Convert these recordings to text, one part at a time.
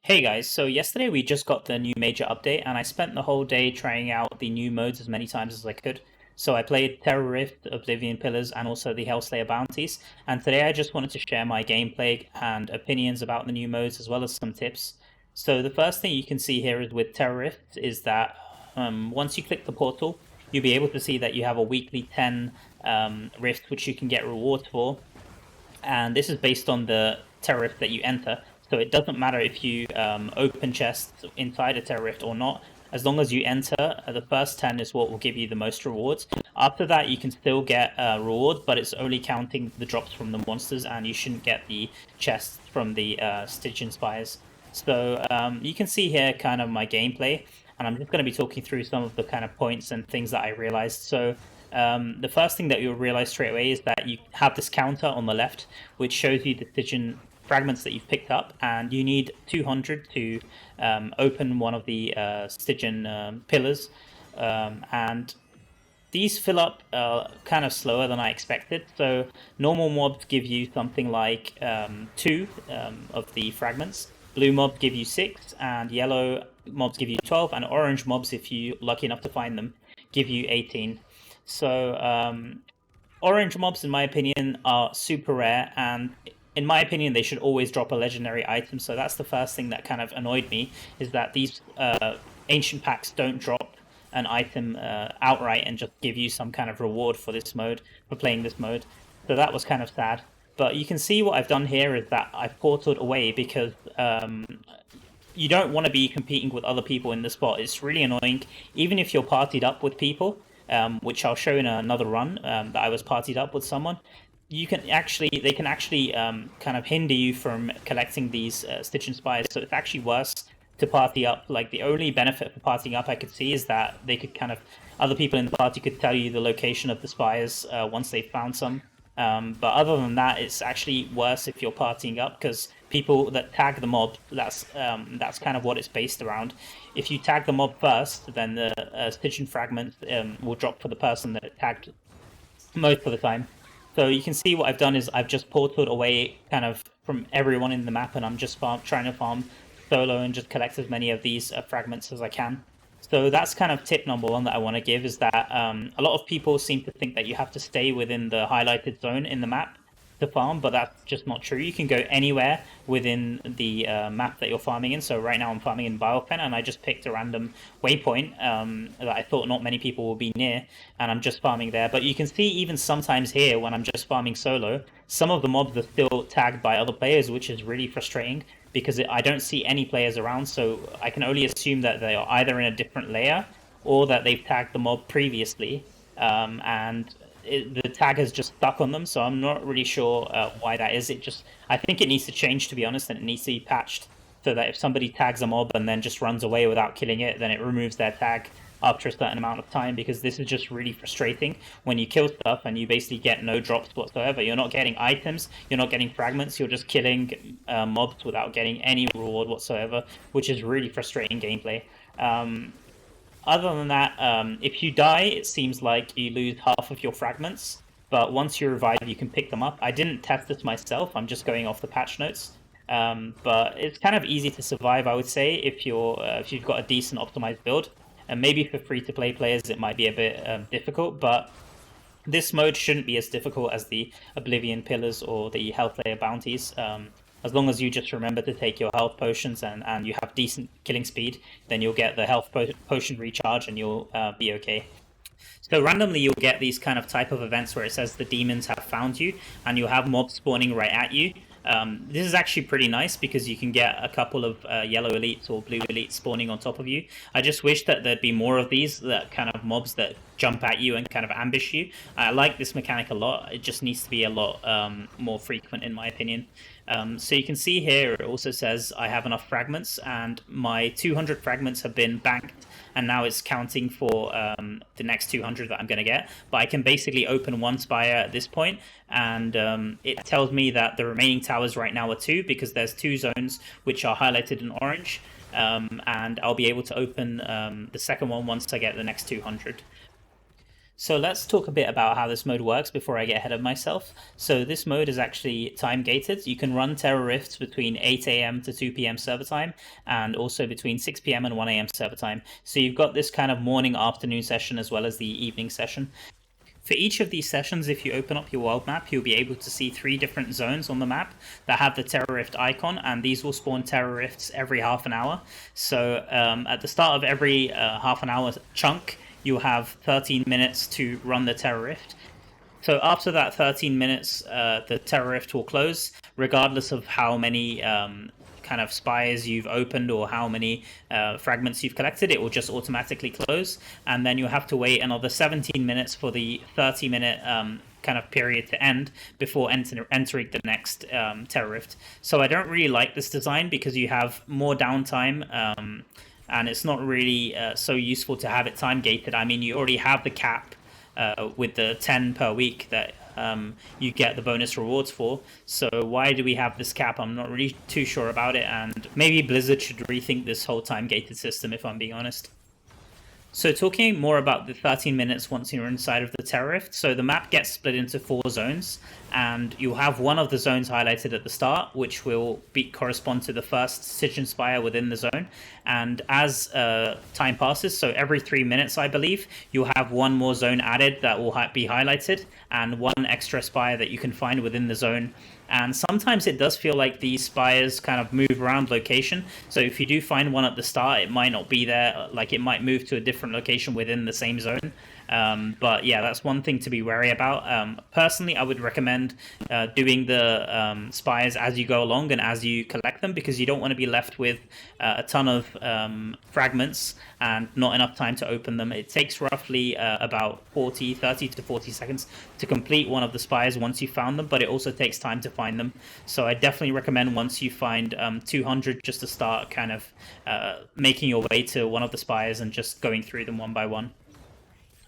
Hey guys, so yesterday we just got the new major update, and I spent the whole day trying out the new modes as many times as I could. So I played Terror Rift, Oblivion Pillars, and also the Hellslayer Bounties. And today I just wanted to share my gameplay and opinions about the new modes, as well as some tips. So the first thing you can see here is with Terror Rift is that once you click the portal, you'll be able to see that you have a weekly 10 rift, which you can get rewards for, and this is based on the terror rift that you enter. So it doesn't matter if you open chests inside a terror rift or not. As long as you enter, the first 10 is what will give you the most rewards. After that, you can still get rewards, but it's only counting the drops from the monsters, and you shouldn't get the chests from the Stygian Spires. So you can see here kind of my gameplay, and I'm just going to be talking through some of the kind of points and things that I realized. So the first thing that you'll realize straight away is that you have this counter on the left, which shows you the Stygian fragments that you've picked up, and you need 200 to open one of the Stygian pillars. And these fill up kind of slower than I expected. So normal mobs give you something like two of the fragments. Blue mobs give you six, and yellow mobs give you 12, and orange mobs, if you're lucky enough to find them, give you 18. So orange mobs, in my opinion, are super rare, and in my opinion, they should always drop a legendary item. So that's the first thing that kind of annoyed me, is that these ancient packs don't drop an item outright and just give you some kind of reward for this mode, for playing this mode. So that was kind of sad. But you can see what I've done here is that I've portaled away because you don't want to be competing with other people in the spot. It's really annoying, even if you're partied up with people, which I'll show in another run that I was partied up with someone. They can actually kind of hinder you from collecting these Stygian Spires. So it's actually worse to party up. Like, the only benefit for partying up I could see is that they could kind of, other people in the party could tell you the location of the spires once they found some. But other than that, it's actually worse if you're partying up, because people that tag the mob, that's kind of what it's based around. If you tag the mob first, then the Stygian fragment will drop for the person that it tagged most of the time. So you can see what I've done is I've just portaled away kind of from everyone in the map, and I'm just trying to farm solo and just collect as many of these fragments as I can. So that's kind of tip number one that I want to give, is that a lot of people seem to think that you have to stay within the highlighted zone in the map to farm, but that's just not true. You can go anywhere within the map that you're farming in. So right now I'm farming in Biofen, and I just picked a random waypoint that I thought not many people will be near, and I'm just farming there. But you can see even sometimes here when I'm just farming solo, some of the mobs are still tagged by other players, which is really frustrating because I don't see any players around, so I can only assume that they are either in a different layer or that they've tagged the mob previously, and the tag has just stuck on them. So I'm not really sure why that is. I think it needs to change, to be honest, and it needs to be patched so that if somebody tags a mob and then just runs away without killing it, then it removes their tag after a certain amount of time, because this is just really frustrating when you kill stuff and you basically get no drops whatsoever. You're not getting items, you're not getting fragments, you're just killing mobs without getting any reward whatsoever, which is really frustrating gameplay. Other than that, if you die, it seems like you lose half of your fragments, but once you revive, you can pick them up. I didn't test this myself, I'm just going off the patch notes. But it's kind of easy to survive, I would say, if you've got a decent optimized build. And maybe for free-to-play players, it might be a bit difficult, but this mode shouldn't be as difficult as the Oblivion Pillars or the Hellslayer Bounties. As long as you just remember to take your health potions and you have decent killing speed, then you'll get the health potion recharge and you'll be okay. So randomly you'll get these kind of type of events where it says the demons have found you, and you'll have mobs spawning right at you. This is actually pretty nice because you can get a couple of yellow elites or blue elites spawning on top of you. I just wish that there'd be more of these, that kind of mobs that jump at you and kind of ambush you. I like this mechanic a lot. It just needs to be a lot more frequent, in my opinion. So you can see here it also says I have enough fragments, and my 200 fragments have been banked, and now it's counting for the next 200 that I'm going to get. But I can basically open one spire at this point, and it tells me that the remaining towers right now are 2, because there's 2 zones which are highlighted in orange, and I'll be able to open the second one once I get the next 200. So let's talk a bit about how this mode works before I get ahead of myself. So this mode is actually time gated. You can run Terror Rifts between 8 a.m. to 2 p.m. server time, and also between 6 p.m. and 1 a.m. server time. So you've got this kind of morning afternoon session as well as the evening session. For each of these sessions, if you open up your world map, you'll be able to see 3 different zones on the map that have the Terror Rift icon, and these will spawn Terror Rifts every half an hour. So at the start of every half an hour chunk, you'll have 13 minutes to run the Terror Rift. So after that 13 minutes, the Terror Rift will close, regardless of how many kind of spires you've opened or how many fragments you've collected. It will just automatically close, and then you'll have to wait another 17 minutes for the 30-minute kind of period to end before entering the next Terror Rift. So I don't really like this design because you have more downtime, and it's not really so useful to have it time gated. I mean, you already have the cap with the 10 per week that you get the bonus rewards for. So why do we have this cap? I'm not really too sure about it, and maybe Blizzard should rethink this whole time gated system, if I'm being honest. So talking more about the 13 minutes once you're inside of the Terror Rift, so the map gets split into 4 zones, and you'll have one of the zones highlighted at the start, which will correspond to the first Sigil Spire within the zone. And as time passes, so every 3 minutes, I believe, you'll have one more zone added that will be highlighted, and one extra spire that you can find within the zone. And sometimes it does feel like these spires kind of move around location. So if you do find one at the start, it might not be there. Like, it might move to a different location within the same zone. But yeah, that's one thing to be wary about. Personally, I would recommend doing the spires as you go along and as you collect them, because you don't want to be left with a ton of fragments and not enough time to open them. It takes roughly about 30 to 40 seconds to complete one of the spires once you've found them, but it also takes time to find them. So I definitely recommend, once you find 200, just to start kind of making your way to one of the spires and just going through them one by one.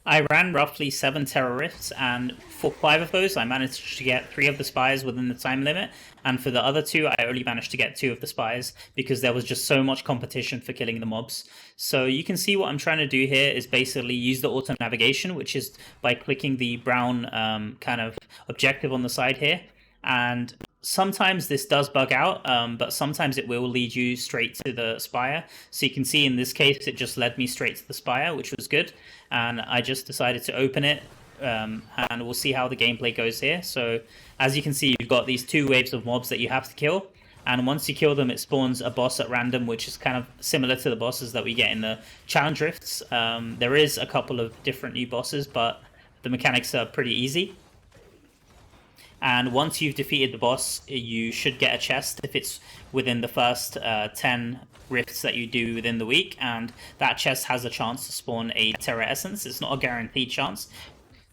I ran roughly 7 Terror Rifts, and for 5 of those, I managed to get 3 of the spires within the time limit, and for the other 2, I only managed to get 2 of the spires, because there was just so much competition for killing the mobs. So you can see what I'm trying to do here is basically use the auto navigation, which is by clicking the brown kind of objective on the side here, and sometimes this does bug out, but sometimes it will lead you straight to the spire. So you can see in this case, it just led me straight to the spire, which was good. And I just decided to open it, and we'll see how the gameplay goes here. So as you can see, you've got these 2 waves of mobs that you have to kill. And once you kill them, it spawns a boss at random, which is kind of similar to the bosses that we get in the challenge rifts. There is a couple of different new bosses, but the mechanics are pretty easy. And once you've defeated the boss, you should get a chest if it's within the first 10 rifts that you do within the week. And that chest has a chance to spawn a Terra Essence. It's not a guaranteed chance.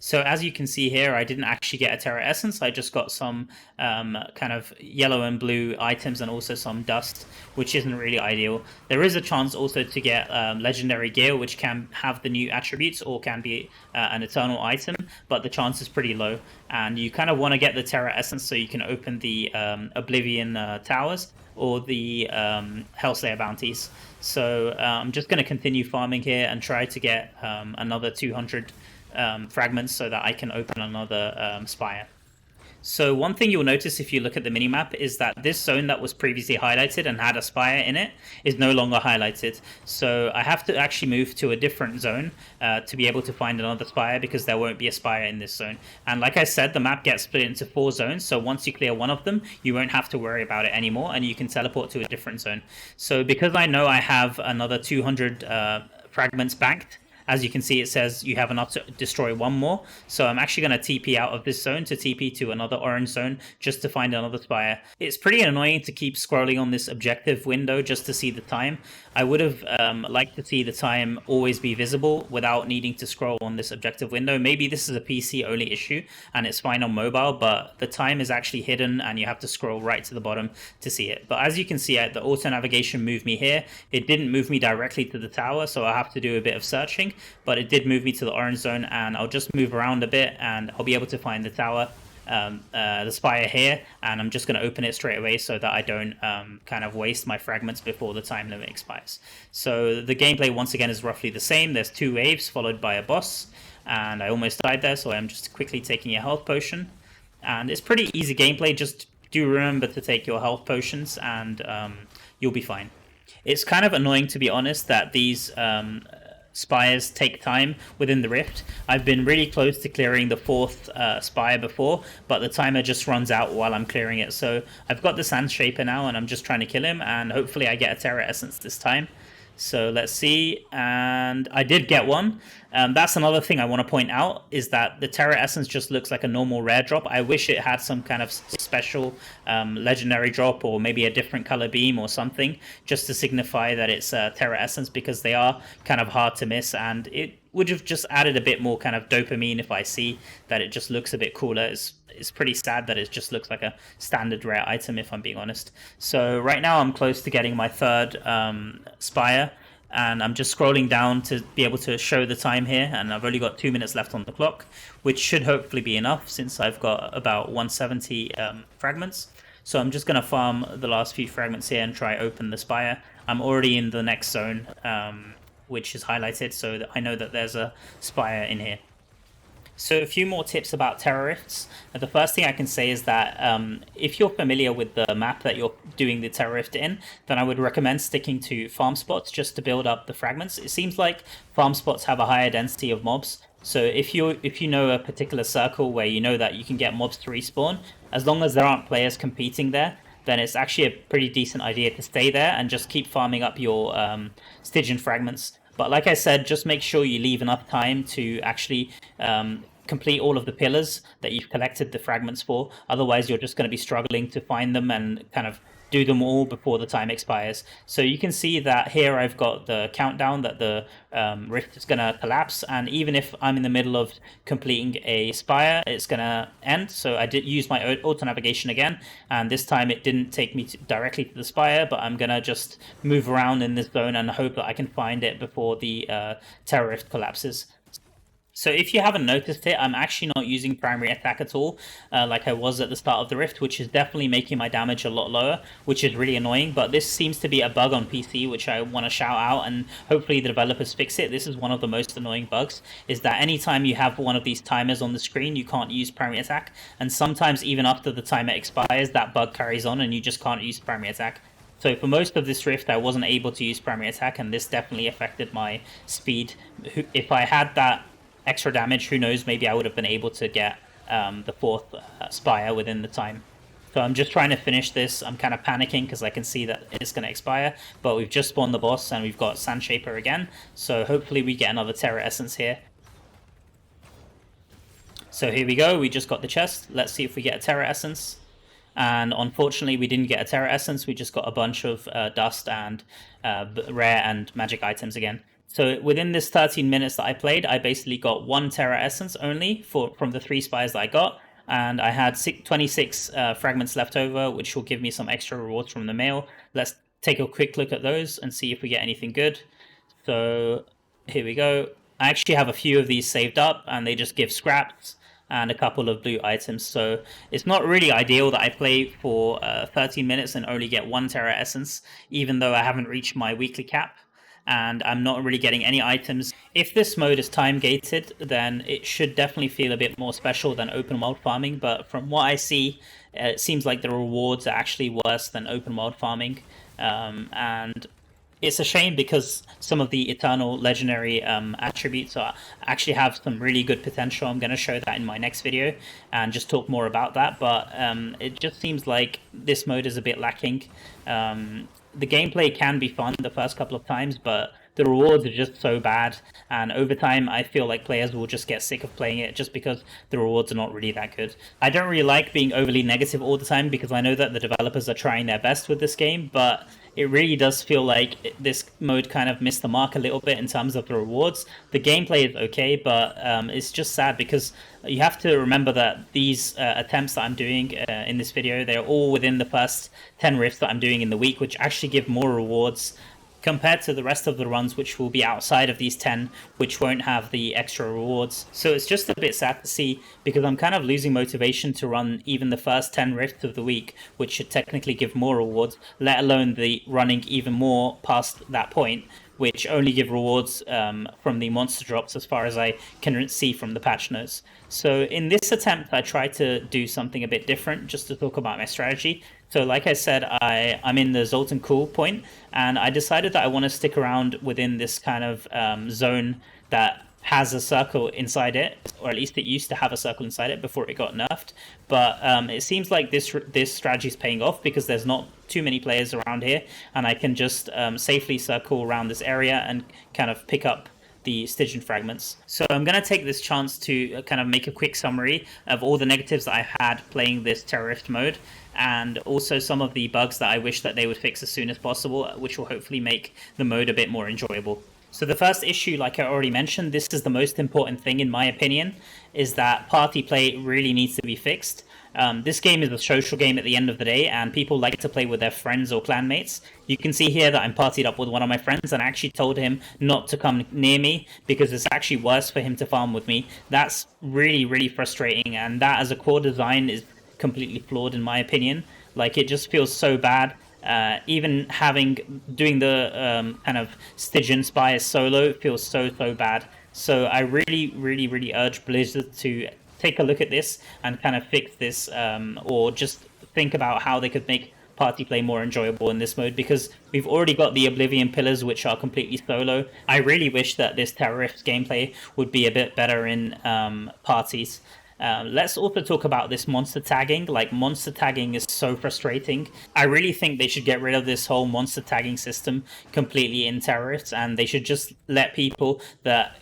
So as you can see here, I didn't actually get a Terra Essence. I just got some kind of yellow and blue items and also some dust, which isn't really ideal. There is a chance also to get Legendary Gear, which can have the new attributes or can be an eternal item, but the chance is pretty low. And you kind of want to get the Terra Essence so you can open the Oblivion Towers or the Hellslayer Bounties. So I'm just going to continue farming here and try to get another 200 fragments so that I can open another spire. So one thing you'll notice if you look at the minimap is that this zone that was previously highlighted and had a spire in it is no longer highlighted. So I have to actually move to a different zone to be able to find another spire, because there won't be a spire in this zone. And like I said, the map gets split into 4 zones, so once you clear one of them, you won't have to worry about it anymore, and you can teleport to a different zone. So because I know I have another 200 fragments banked, as you can see, it says you have enough to destroy 1 more. So I'm actually going to TP out of this zone to TP to another orange zone just to find another spire. It's pretty annoying to keep scrolling on this objective window just to see the time. I would have liked to see the time always be visible without needing to scroll on this objective window. Maybe this is a PC only issue and it's fine on mobile, but the time is actually hidden and you have to scroll right to the bottom to see it. But as you can see, the auto navigation moved me here. It didn't move me directly to the tower, so I have to do a bit of searching, but it did move me to the orange zone, and I'll just move around a bit and I'll be able to find the tower, the spire here, and I'm just going to open it straight away so that I don't kind of waste my fragments before the time limit expires. So the gameplay once again is roughly the same. There's 2 waves followed by a boss. and I almost died there, so I'm just quickly taking a health potion. And it's pretty easy gameplay, just do remember to take your health potions, and you'll be fine. It's kind of annoying, to be honest, that these spires take time within the rift. I've been really close to clearing the 4th spire before, but the timer just runs out while I'm clearing it. So I've got the Sand Shaper now, and I'm just trying to kill him, and hopefully I get a Terra Essence this time. So let's see, and I did get one. That's another thing I want to point out, is that the Terra Essence just looks like a normal rare drop. I wish it had some kind of special legendary drop, or maybe a different color beam or something, just to signify that it's Terra Essence, because they are kind of hard to miss, and it would have just added a bit more kind of dopamine if I see that it just looks a bit cooler. It's pretty sad that it just looks like a standard rare item, if I'm being honest. So right now I'm close to getting my 3rd spire, and I'm just scrolling down to be able to show the time here, and I've only got 2 minutes left on the clock, which should hopefully be enough since I've got about 170 fragments. So I'm just going to farm the last few fragments here and try open the spire. I'm already in the next zone, which is highlighted, so that I know that there's a spire in here. So a few more tips about Terra Rifts. The first thing I can say is that if you're familiar with the map that you're doing the Terra Rift in, then I would recommend sticking to farm spots just to build up the fragments. It seems like farm spots have a higher density of mobs. So if you know a particular circle where you know that you can get mobs to respawn, as long as there aren't players competing there, then it's actually a pretty decent idea to stay there and just keep farming up your Stygian fragments. But like I said, just make sure you leave enough time to actually complete all of the pillars that you've collected the fragments for. Otherwise, you're just going to be struggling to find them and kind of do them all before the time expires. So you can see that here I've got the countdown that the rift is going to collapse, and even if I'm in the middle of completing a spire, it's going to end. So I did use my auto navigation again, and this time it didn't take me directly to the spire, but I'm going to just move around in this zone and hope that I can find it before the Terra Rift collapses. So if you haven't noticed it, I'm actually not using primary attack at all, like I was at the start of the Rift, which is definitely making my damage a lot lower, which is really annoying. But this seems to be a bug on PC, which I want to shout out, and hopefully the developers fix it. This is one of the most annoying bugs, is that anytime you have one of these timers on the screen, you can't use primary attack. And sometimes even after the timer expires, that bug carries on and you just can't use primary attack. So for most of this Rift, I wasn't able to use primary attack, and this definitely affected my speed. If I had that extra damage, who knows, maybe I would have been able to get the 4th spire within the time. So I'm just trying to finish this. I'm kind of panicking because I can see that it's going to expire, but we've just spawned the boss and we've got Sand Shaper again, so hopefully we get another Terra Essence here. So here we go, we just got the chest. Let's see if we get a Terra Essence. And unfortunately we didn't get a Terra Essence, we just got a bunch of dust and rare and magic items again. So within this 13 minutes that I played, I basically got 1 Terra Essence only from the 3 spires that I got, and I had 26 fragments left over, which will give me some extra rewards from the mail. Let's take a quick look at those and see if we get anything good. So here we go. I actually have a few of these saved up, and they just give scraps and a couple of blue items. So it's not really ideal that I play for 13 minutes and only get 1 Terra Essence, even though I haven't reached my weekly cap, and I'm not really getting any items. If this mode is time gated, then it should definitely feel a bit more special than open world farming, but from what I see, it seems like the rewards are actually worse than open world farming, and it's a shame because some of the eternal legendary attributes actually have some really good potential. I'm going to show that in my next video and just talk more about that, but it just seems like this mode is a bit lacking. The gameplay can be fun the first couple of times, but the rewards are just so bad, and over time I feel like players will just get sick of playing it just because the rewards are not really that good. I don't really like being overly negative all the time because I know that the developers are trying their best with this game, but it really does feel like this mode kind of missed the mark a little bit in terms of the rewards. The gameplay is okay, but it's just sad because you have to remember that these attempts that I'm doing in this video, they're all within the first 10 rifts that I'm doing in the week, which actually give more rewards compared to the rest of the runs, which will be outside of these 10, which won't have the extra rewards. So it's just a bit sad to see, because I'm kind of losing motivation to run even the first 10 rifts of the week, which should technically give more rewards, let alone the running even more past that point, which only give rewards from the monster drops as far as I can see from the patch notes. So in this attempt, I tried to do something a bit different, just to talk about my strategy. So like I said, I'm in the Zoltan Cool point, and I decided that I want to stick around within this kind of zone that has a circle inside it, or at least it used to have a circle inside it before it got nerfed. But it seems like this strategy is paying off, because there's not too many players around here, and I can just safely circle around this area and kind of pick up the Stygian fragments. So I'm going to take this chance to kind of make a quick summary of all the negatives that I've had playing this Terrorist mode, and also some of the bugs that I wish that they would fix as soon as possible, which will hopefully make the mode a bit more enjoyable. So the first issue, like I already mentioned, this is the most important thing in my opinion, is that party play really needs to be fixed. This game is a social game at the end of the day, and people like to play with their friends or clanmates. You can see here that I'm partied up with one of my friends, and I actually told him not to come near me because it's actually worse for him to farm with me. That's really, really frustrating, and that as a core design is completely flawed in my opinion. Like, it just feels so bad. Even doing the kind of Stygian Spires solo feels so bad. So I really urge Blizzard to take a look at this and kind of fix this, or just think about how they could make party play more enjoyable in this mode, because we've already got the Oblivion Pillars, which are completely solo. I really wish that this Terrorist gameplay would be a bit better in parties. Let's also talk about this monster tagging. Like, monster tagging is so frustrating. I really think they should get rid of this whole monster tagging system completely in Terrorists, and they should just let people that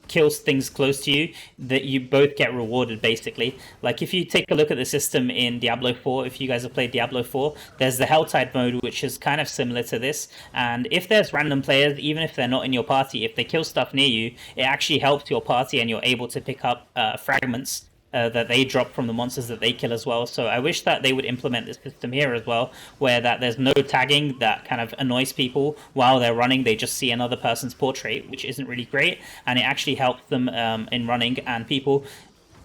kills things close to you, that you both get rewarded, basically. Like, if you take a look at the system in Diablo 4, if you guys have played Diablo 4, there's the Helltide mode, which is kind of similar to this, and if there's random players, even if they're not in your party, if they kill stuff near you, it actually helps your party, and you're able to pick up fragments that they drop from the monsters that they kill as well. So I wish that they would implement this system here as well, where that there's no tagging that kind of annoys people while they're running. They just see another person's portrait, which isn't really great, and it actually helps them in running. And people,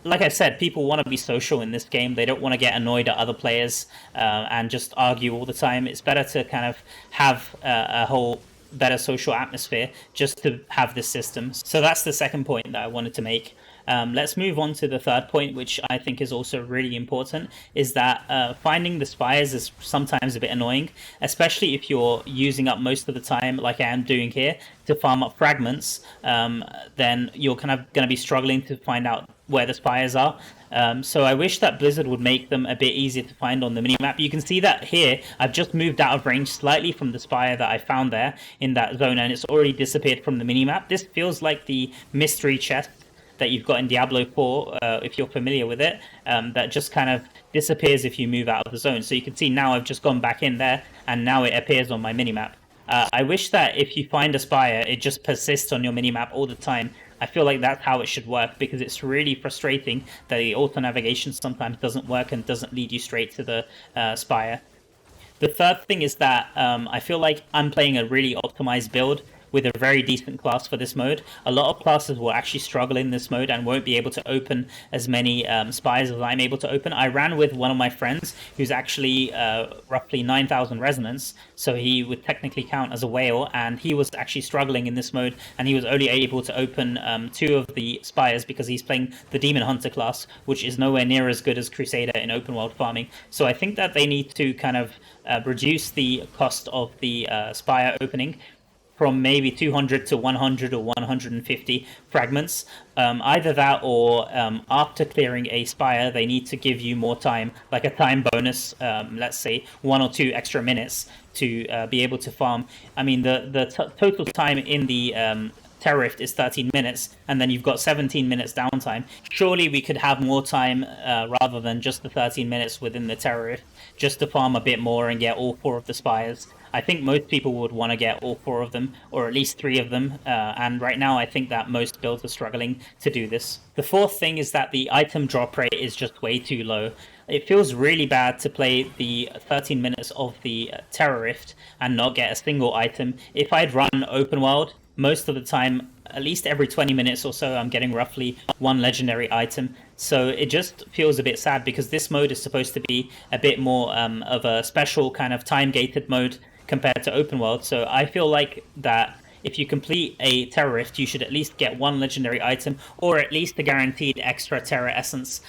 like I said, people want to be social in this game. They don't want to get annoyed at other players and just argue all the time. It's better to kind of have a whole better social atmosphere just to have this system. So that's the second point that I wanted to make. Let's move on to the third point, which I think is also really important, is that finding the spires is sometimes a bit annoying, especially if you're using up most of the time, like I am doing here, to farm up fragments. Then you're kind of going to be struggling to find out where the spires are. So I wish that Blizzard would make them a bit easier to find on the minimap. You can see that here, I've just moved out of range slightly from the spire that I found there in that zone, and it's already disappeared from the minimap. This feels like the mystery chest that you've got in Diablo 4, if you're familiar with it, that just kind of disappears if you move out of the zone. So you can see now I've just gone back in there, and now it appears on my minimap. I wish that if you find a spire, it just persists on your minimap all the time. I feel like that's how it should work, because it's really frustrating that the auto navigation sometimes doesn't work and doesn't lead you straight to the spire. The third thing is that I feel like I'm playing a really optimized build with a very decent class for this mode. A lot of classes will actually struggle in this mode and won't be able to open as many spires as I'm able to open. I ran with one of my friends who's actually roughly 9,000 resonance, so he would technically count as a whale, and he was actually struggling in this mode, and he was only able to open 2 of the spires because he's playing the Demon Hunter class, which is nowhere near as good as Crusader in open world farming. So I think that they need to kind of reduce the cost of the spire opening from maybe 200 to 100 or 150 fragments. Either that, or after clearing a spire, they need to give you more time, like a time bonus, let's say 1 or 2 extra minutes to be able to farm. I mean, the total time in the Terror Rift is 13 minutes, and then you've got 17 minutes downtime. Surely we could have more time rather than just the 13 minutes within the Terror Rift, just to farm a bit more and get all 4 of the spires. I think most people would want to get all 4 of them, or at least 3 of them, and right now I think that most builds are struggling to do this. The fourth thing is that the item drop rate is just way too low. It feels really bad to play the 13 minutes of the Terror Rift and not get a single item. If I'd run open world, most of the time, at least every 20 minutes or so, I'm getting roughly one legendary item. So it just feels a bit sad because this mode is supposed to be a bit more of a special kind of time-gated mode compared to open world. So I feel like that if you complete a Terror Rift, you should at least get one legendary item, or at least a guaranteed extra Terror Essence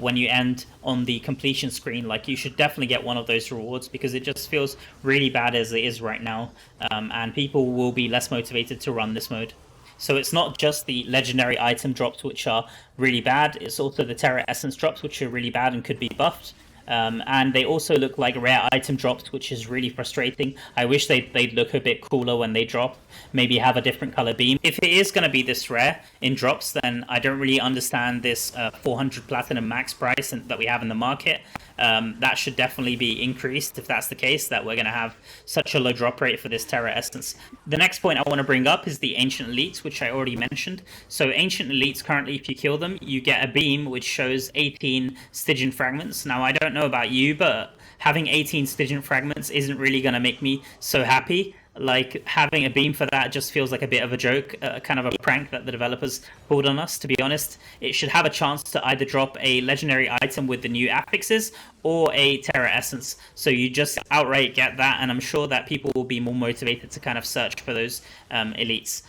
when you end on the completion screen. Like, you should definitely get one of those rewards, because it just feels really bad as it is right now, and people will be less motivated to run this mode. So it's not just the legendary item drops which are really bad, it's also the Terror Essence drops which are really bad and could be buffed. And they also look like rare item drops, which is really frustrating. I wish they'd look a bit cooler when they drop. Maybe have a different color beam. If it is going to be this rare in drops, then I don't really understand this 400 platinum max price that we have in the market. That should definitely be increased if that's the case, that we're going to have such a low drop rate for this Terror Essence. The next point I want to bring up is the Ancient Elites, which I already mentioned. So Ancient Elites, currently, if you kill them, you get a beam which shows 18 Stygian fragments. Now, I don't know about you, but having 18 Stygian fragments isn't really going to make me so happy. Like, having a beam for that just feels like a bit of a joke, kind of a prank that the developers pulled on us, to be honest. It should have a chance to either drop a legendary item with the new affixes or a Terror Essence. So you just outright get that, and I'm sure that people will be more motivated to kind of search for those elites.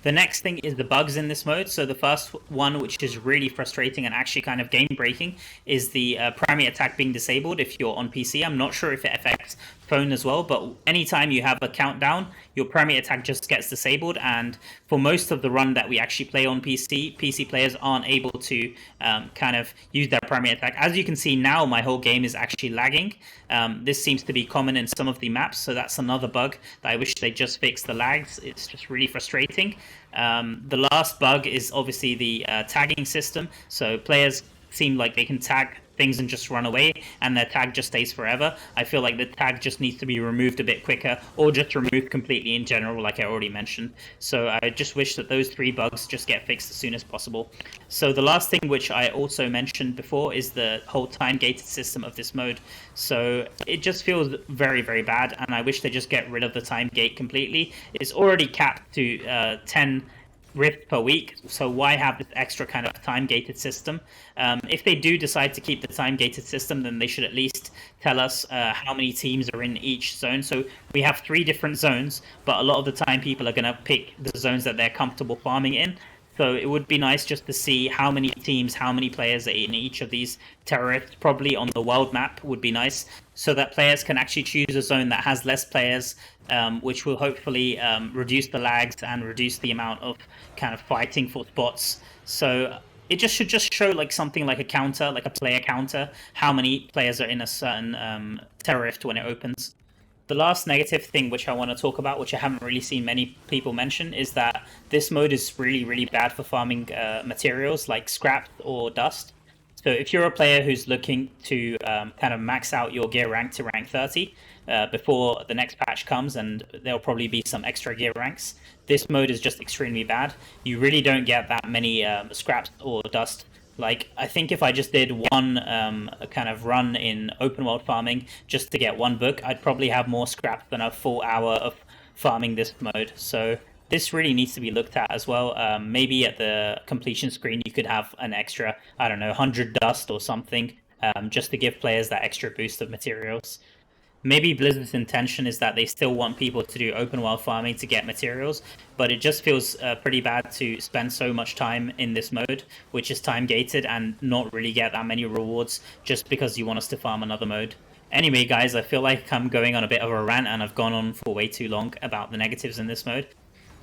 The next thing is the bugs in this mode. So the first one, which is really frustrating and actually kind of game-breaking, is the primary attack being disabled if you're on PC. I'm not sure if it affects phone as well, but anytime you have a countdown, your primary attack just gets disabled. And for most of the run that we actually play on PC players aren't able to kind of use their primary attack. As you can see now, my whole game is actually lagging. This seems to be common in some of the maps, so that's another bug that I wish they just fixed, the lags. It's just really frustrating. The last bug is obviously the tagging system. So players seem like they can tag things and just run away, and their tag just stays forever. I feel like the tag just needs to be removed a bit quicker, or just removed completely in general, like I already mentioned. So I just wish that those three bugs just get fixed as soon as possible. So the last thing, which I also mentioned before, is the whole time-gated system of this mode. So it just feels very, very bad, and I wish they just get rid of the time gate completely. It's already capped to 10 Rift per week, so why have this extra kind of time-gated system? If they do decide to keep the time-gated system, then they should at least tell us how many teams are in each zone. So we have 3 different zones, but a lot of the time people are going to pick the zones that they're comfortable farming in. So it would be nice just to see how many teams, how many players are in each of these terrorists. Probably on the world map would be nice, so that players can actually choose a zone that has less players, which will hopefully reduce the lags and reduce the amount of kind of fighting for spots. So it just should just show like something like a counter, like a player counter, how many players are in a certain terrorist when it opens. The last negative thing which I want to talk about, which I haven't really seen many people mention, is that this mode is really, really bad for farming materials like scrap or dust. So if you're a player who's looking to kind of max out your gear rank to rank 30 before the next patch comes, and there'll probably be some extra gear ranks, this mode is just extremely bad. You really don't get that many scraps or dust. Like, I think if I just did one kind of run in open world farming just to get one book, I'd probably have more scrap than a full hour of farming this mode. So this really needs to be looked at as well. Maybe at the completion screen you could have an extra, I don't know, 100 dust or something, just to give players that extra boost of materials. Maybe Blizzard's intention is that they still want people to do open world farming to get materials, but it just feels pretty bad to spend so much time in this mode, which is time gated, and not really get that many rewards just because you want us to farm another mode. Anyway, guys, I feel like I'm going on a bit of a rant, and I've gone on for way too long about the negatives in this mode.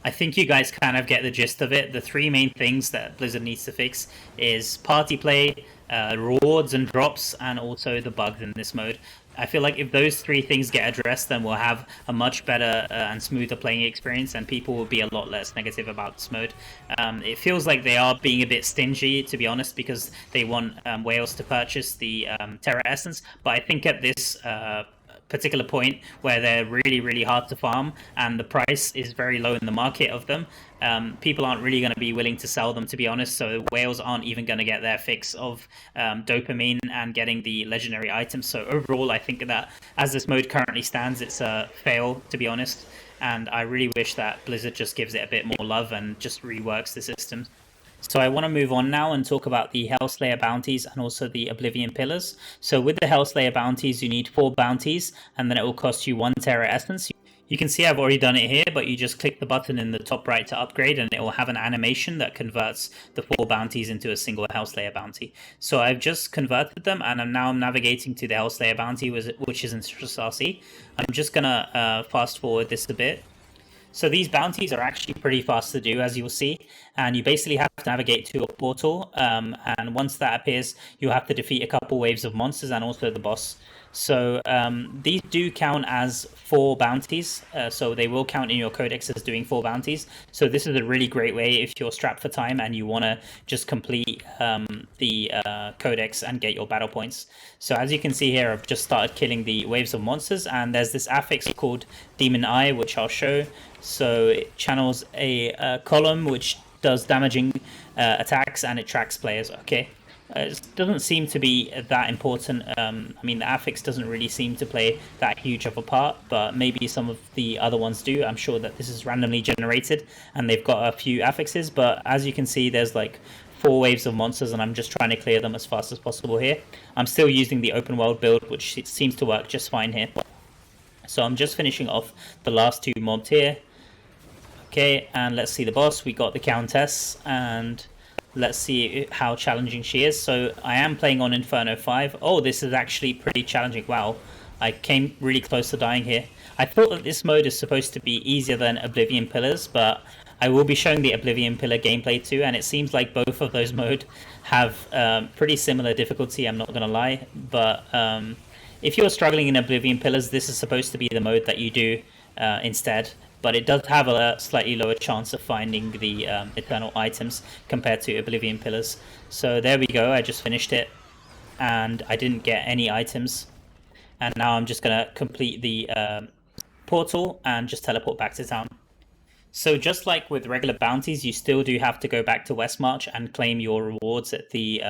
I think you guys kind of get the gist of it. The 3 main things that Blizzard needs to fix is party play, rewards and drops, and also the bugs in this mode. I feel like if those 3 things get addressed, then we'll have a much better and smoother playing experience, and people will be a lot less negative about this mode. It feels like they are being a bit stingy, to be honest, because they want whales to purchase the Terra Essence, but I think at this particular point where they're really, really hard to farm and the price is very low in the market of them, people aren't really going to be willing to sell them, to be honest. So whales aren't even going to get their fix of dopamine and getting the legendary items. So overall, I think that as this mode currently stands, it's a fail, to be honest. And I really wish that Blizzard just gives it a bit more love and just reworks the system. So I want to move on now and talk about the Hellslayer Bounties and also the Oblivion Pillars. So with the Hellslayer Bounties, you need 4 bounties, and then it will cost you 1 Terra Essence. You can see I've already done it here, but you just click the button in the top right to upgrade, and it will have an animation that converts the 4 bounties into a single Hellslayer Bounty. So I've just converted them, and I'm navigating to the Hellslayer Bounty, which is in Sarsi. I'm just going to fast forward this a bit. So these bounties are actually pretty fast to do, as you'll see, and you basically have to navigate to a portal, and once that appears, you have to defeat a couple waves of monsters and also the boss. So these do count as 4 bounties, so they will count in your codex as doing 4 bounties. So this is a really great way if you're strapped for time and you want to just complete the codex and get your battle points. So as you can see here, I've just started killing the waves of monsters, and there's this affix called Demon Eye, which I'll show. So it channels a column which does damaging attacks, and it tracks players. Okay. It doesn't seem to be that important. I mean, the affix doesn't really seem to play that huge of a part, but maybe some of the other ones do. I'm sure that this is randomly generated and they've got a few affixes, but as you can see, there's like 4 waves of monsters, and I'm just trying to clear them as fast as possible here. I'm still using the open world build, which seems to work just fine here. So I'm just finishing off the last 2 mobs here. Okay, and let's see the boss. We got the Countess, and let's see how challenging she is. So I am playing on Inferno 5. Oh, this is actually pretty challenging. Wow, I came really close to dying here. I thought that this mode is supposed to be easier than Oblivion Pillars, but I will be showing the Oblivion Pillar gameplay too, and it seems like both of those modes have pretty similar difficulty, I'm not going to lie. But if you're struggling in Oblivion Pillars, this is supposed to be the mode that you do instead. But it does have a slightly lower chance of finding the eternal items compared to Oblivion Pillars. So there we go, I just finished it, and I didn't get any items. And now I'm just going to complete the portal and just teleport back to town. So just like with regular bounties, you still do have to go back to Westmarch and claim your rewards at the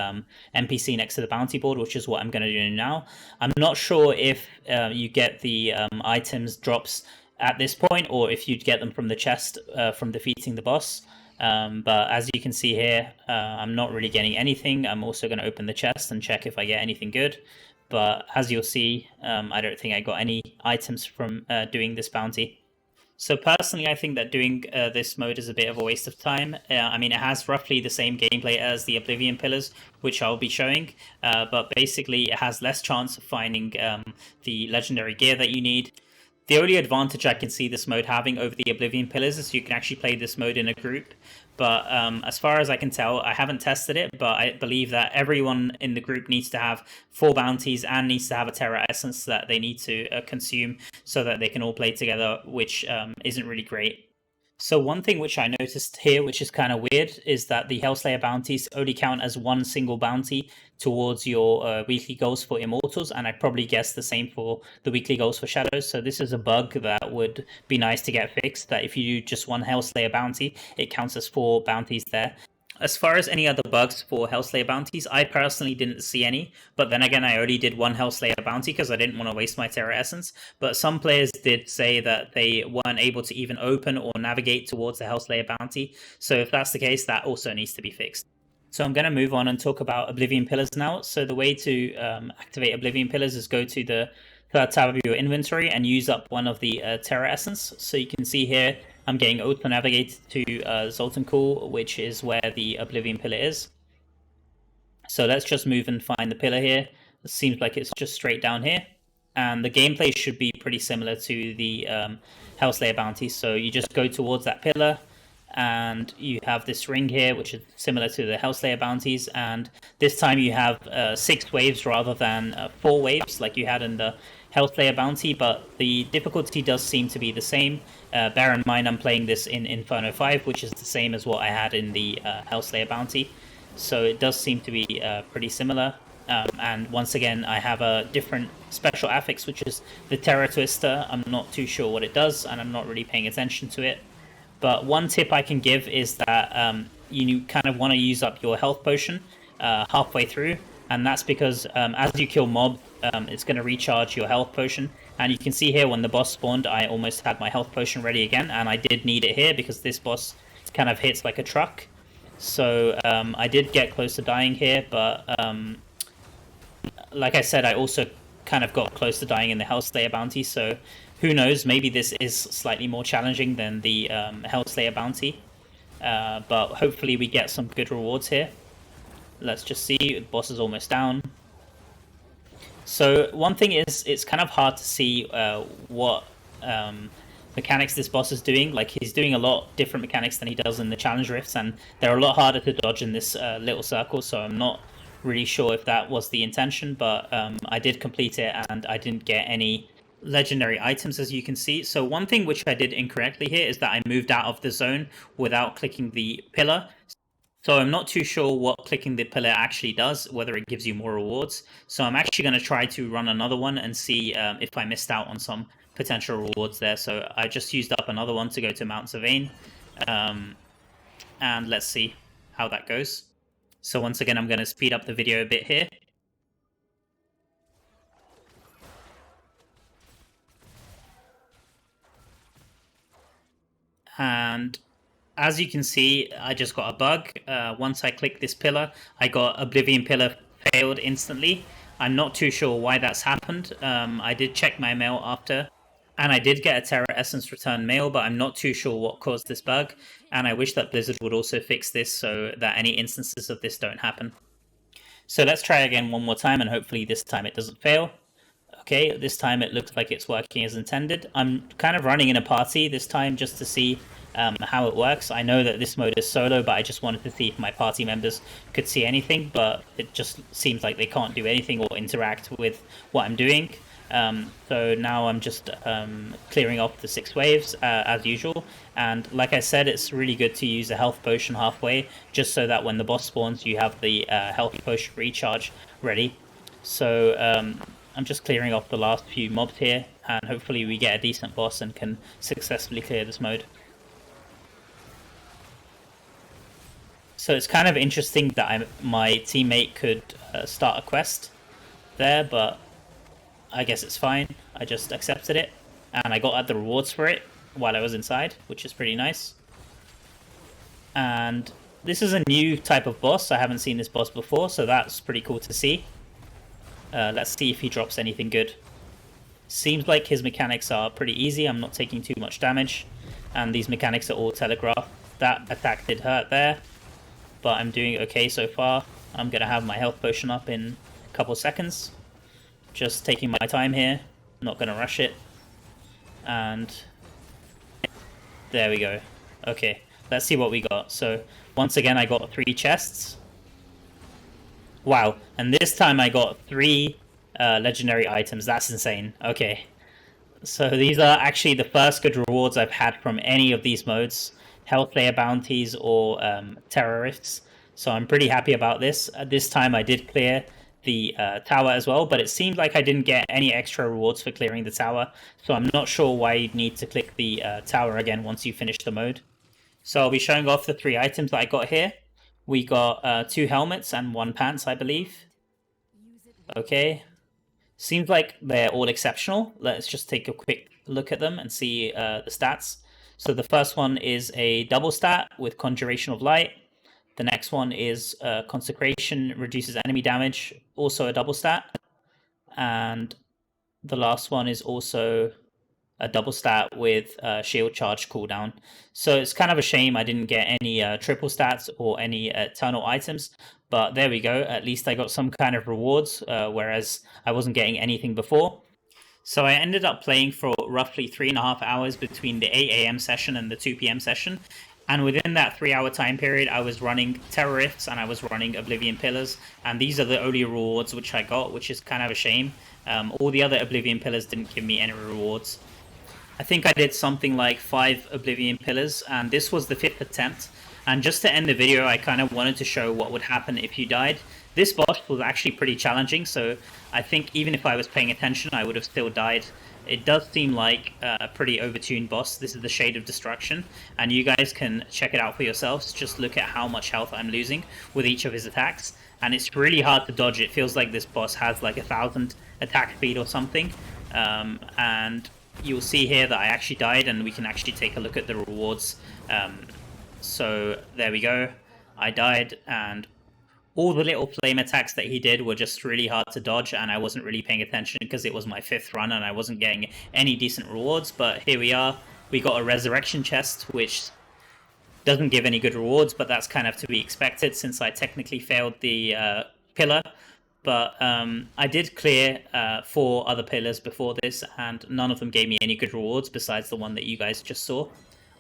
NPC next to the bounty board, which is what I'm going to do now. I'm not sure if you get the items drops at this point, or if you'd get them from the chest from defeating the boss. But as you can see here, I'm not really getting anything. I'm also going to open the chest and check if I get anything good. But as you'll see, I don't think I got any items from doing this bounty. So personally, I think that doing this mode is a bit of a waste of time. I mean, it has roughly the same gameplay as the Oblivion Pillars, which I'll be showing. But basically, it has less chance of finding the legendary gear that you need. The only advantage I can see this mode having over the Oblivion Pillars is you can actually play this mode in a group. But as far as I can tell, I haven't tested it, but I believe that everyone in the group needs to have 4 bounties and needs to have a Terra Essence that they need to consume so that they can all play together, which isn't really great. So one thing which I noticed here, which is kind of weird, is that the Hellslayer bounties only count as 1 single bounty towards your weekly goals for Immortals, and I'd probably guess the same for the weekly goals for Shadows. So this is a bug that would be nice to get fixed, that if you do just 1 Hellslayer bounty, it counts as 4 bounties there. As far as any other bugs for Hellslayer bounties, I personally didn't see any, but then again, I only did 1 Hellslayer bounty because I didn't want to waste my Terra Essence. But some players did say that they weren't able to even open or navigate towards the Hellslayer bounty. So if that's the case, that also needs to be fixed. So I'm going to move on and talk about Oblivion Pillars now. So the way to activate Oblivion Pillars is go to the 3rd tab of your inventory and use up one of the Terra Essence. So you can see here, I'm getting auto-navigated to Zoltankuhl, which is where the Oblivion Pillar is. So let's just move and find the pillar here. It seems like it's just straight down here. And the gameplay should be pretty similar to the Hellslayer bounties. So you just go towards that pillar, and you have this ring here, which is similar to the Hellslayer bounties. And this time you have 6 waves rather than 4 waves like you had in the Hellslayer bounty, but the difficulty does seem to be the same. Bear in mind I'm playing this in Inferno 5, which is the same as what I had in the Hellslayer bounty, so it does seem to be pretty similar. And once again, I have a different special affix, which is the Terror Twister. I'm not too sure what it does, and I'm not really paying attention to it. But one tip I can give is that you kind of want to use up your health potion halfway through, and that's because as you kill mob, it's going to recharge your health potion. And you can see here when the boss spawned, I almost had my health potion ready again, and I did need it here because this boss kind of hits like a truck. So I did get close to dying here, but like I said, I also kind of got close to dying in the Hellslayer Bounty, so who knows, maybe this is slightly more challenging than the Hellslayer Bounty. But hopefully we get some good rewards here. Let's just see, the boss is almost down. So one thing is, it's kind of hard to see what mechanics this boss is doing. Like, he's doing a lot different mechanics than he does in the challenge rifts, and they're a lot harder to dodge in this little circle, so I'm not really sure if that was the intention, but I did complete it and I didn't get any legendary items, as you can see. So one thing which I did incorrectly here is that I moved out of the zone without clicking the pillar. So I'm not too sure what clicking the pillar actually does, whether it gives you more rewards. So I'm actually going to try to run another one and see if I missed out on some potential rewards there. So I just used up another one to go to Mount Sylvain. And let's see how that goes. So once again, I'm going to speed up the video a bit here. And as you can see, I just got a bug. Once I clicked this pillar, I got Oblivion Pillar failed instantly. I'm not too sure why that's happened. I did check my mail after, and I did get a Terra Essence return mail, but I'm not too sure what caused this bug. And I wish that Blizzard would also fix this so that any instances of this don't happen. So let's try again one more time, and hopefully this time it doesn't fail. Okay, this time it looks like it's working as intended. I'm kind of running in a party this time just to see how it works. I know that this mode is solo, but I just wanted to see if my party members could see anything, but it just seems like they can't do anything or interact with what I'm doing. So now I'm just clearing off the 6 waves as usual, and like I said, it's really good to use a health potion halfway, just so that when the boss spawns you have the health potion recharge ready. So I'm just clearing off the last few mobs here, and hopefully we get a decent boss and can successfully clear this mode. So it's kind of interesting that my teammate could start a quest there, but I guess it's fine. I just accepted it, and I got the rewards for it while I was inside, which is pretty nice. And this is a new type of boss. I haven't seen this boss before, so that's pretty cool to see. Let's see if he drops anything good. Seems like his mechanics are pretty easy. I'm not taking too much damage, and these mechanics are all telegraphed. That attack did hurt there, but I'm doing okay so far. I'm going to have my health potion up in a couple seconds. Just taking my time here, not going to rush it. And there we go. Okay, let's see what we got. So once again, I got 3 chests. Wow, and this time I got 3 legendary items. That's insane. Okay, so these are actually the first good rewards I've had from any of these modes, Hellslayer Bounties or Terrorists. So I'm pretty happy about this. This time I did clear the tower as well, but it seemed like I didn't get any extra rewards for clearing the tower, so I'm not sure why you'd need to click the tower again once you finish the mode. So I'll be showing off the 3 items that I got here. We got 2 helmets and 1 pants, I believe. Okay, seems like they're all exceptional. Let's just take a quick look at them and see the stats. So the first one is a double stat with Conjuration of Light. The next one is Consecration, reduces enemy damage, also a double stat. And the last one is also a double stat with shield charge cooldown. So it's kind of a shame I didn't get any triple stats or any eternal items, but there we go. At least I got some kind of rewards, whereas I wasn't getting anything before. So I ended up playing for roughly 3.5 hours between the 8 AM session and the 2 PM session. And within that 3-hour time period, I was running Terror Rifts and I was running Oblivion Pillars. And these are the only rewards which I got, which is kind of a shame. All the other Oblivion Pillars didn't give me any rewards. I think I did something like 5 Oblivion Pillars, and this was the 5th attempt. And just to end the video, I kind of wanted to show what would happen if you died. This boss was actually pretty challenging, so I think even if I was paying attention, I would have still died. It does seem like a pretty overtuned boss. This is the Shade of Destruction, and you guys can check it out for yourselves. Just look at how much health I'm losing with each of his attacks, and it's really hard to dodge. It feels like this boss has like 1,000 attack speed or something, and you'll see here that I actually died, and we can actually take a look at the rewards. So there we go. I died, and all the little flame attacks that he did were just really hard to dodge, and I wasn't really paying attention because it was my 5th run and I wasn't getting any decent rewards. But here we are. We got a resurrection chest, which doesn't give any good rewards, but that's kind of to be expected since I technically failed the pillar. But I did clear 4 other pillars before this, and none of them gave me any good rewards besides the one that you guys just saw.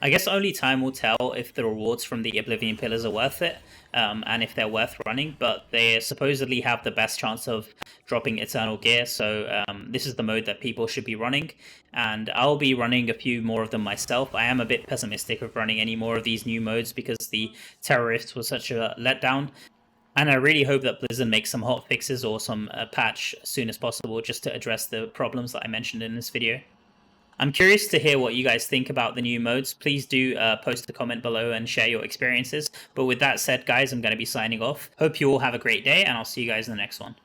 I guess only time will tell if the rewards from the Oblivion Pillars are worth it, and if they're worth running, but they supposedly have the best chance of dropping Eternal Gear, so this is the mode that people should be running, and I'll be running a few more of them myself. I am a bit pessimistic of running any more of these new modes because the Terrorists was such a letdown, and I really hope that Blizzard makes some hot fixes or some patch as soon as possible just to address the problems that I mentioned in this video. I'm curious to hear what you guys think about the new modes. Please do post a comment below and share your experiences. But with that said, guys, I'm going to be signing off. Hope you all have a great day, and I'll see you guys in the next one.